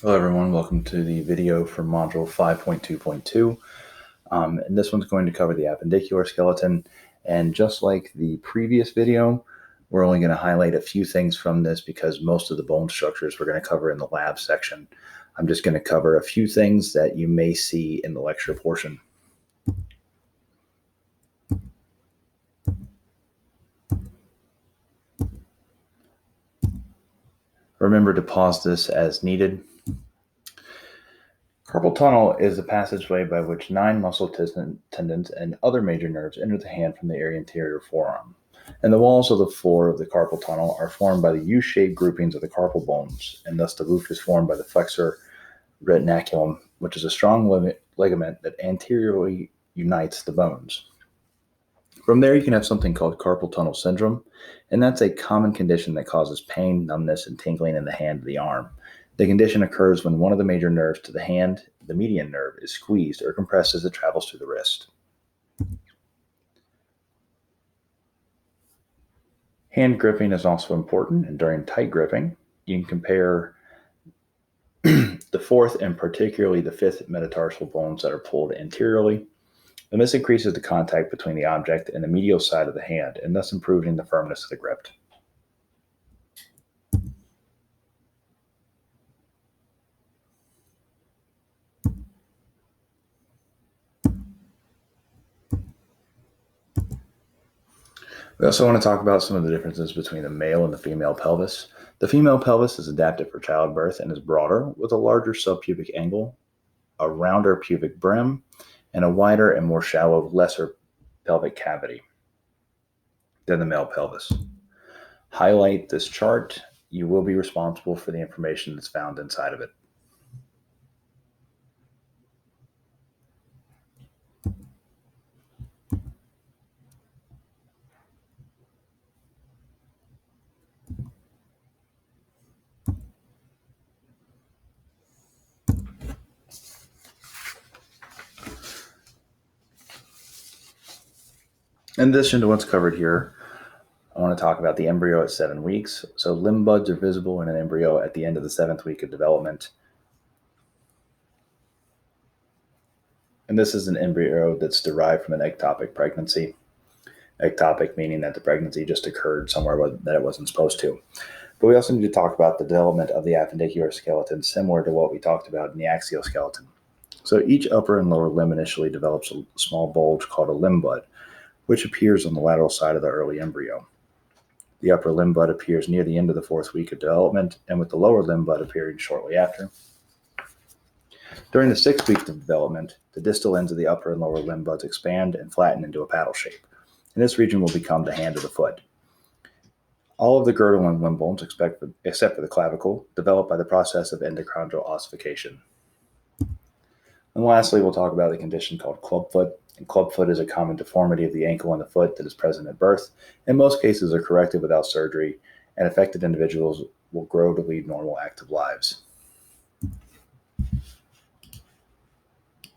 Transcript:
Hello everyone, welcome to the video for module 5.2.2. And this one's going to cover the appendicular skeleton. And just like the previous video, we're only going to highlight a few things from this because most of the bone structures we're going to cover in the lab section. I'm just going to cover a few things that you may see in the lecture portion. Remember to pause this as needed. Carpal tunnel is the passageway by which 9 muscle tendons and other major nerves enter the hand from the anterior forearm. And the walls of the floor of the carpal tunnel are formed by the U-shaped groupings of the carpal bones, and thus the roof is formed by the flexor retinaculum, which is a strong ligament that anteriorly unites the bones. From there, you can have something called carpal tunnel syndrome, and that's a common condition that causes pain, numbness, and tingling in the hand or the arm. The condition occurs when one of the major nerves to the hand, the median nerve, is squeezed or compressed as it travels through the wrist. Hand gripping is also important, and during tight gripping, you can compare the fourth and particularly the fifth metatarsal bones that are pulled anteriorly, and this increases the contact between the object and the medial side of the hand, and thus improving the firmness of the grip. We also want to talk about some of the differences between the male and the female pelvis. The female pelvis is adapted for childbirth and is broader, with a larger subpubic angle, a rounder pubic brim, and a wider and more shallow, lesser pelvic cavity than the male pelvis. Highlight this chart. You will be responsible for the information that's found inside of it. In addition to what's covered here, I want to talk about the embryo at 7 weeks. So limb buds are visible in an embryo at the end of the 7th week of development. And this is an embryo that's derived from an ectopic pregnancy. Ectopic meaning that the pregnancy just occurred somewhere that it wasn't supposed to. But we also need to talk about the development of the appendicular skeleton, similar to what we talked about in the axial skeleton. So each upper and lower limb initially develops a small bulge called a limb bud, which appears on the lateral side of the early embryo. The upper limb bud appears near the end of the 4th week of development, and with the lower limb bud appearing shortly after. During the 6th week of development, the distal ends of the upper and lower limb buds expand and flatten into a paddle shape, and this region will become the hand of the foot. All of the girdle and limb bones, except for the clavicle, develop by the process of endochondral ossification. And lastly, we'll talk about the condition called clubfoot. And clubfoot is a common deformity of the ankle and the foot that is present at birth. In most cases are corrected without surgery, and affected individuals will grow to lead normal active lives.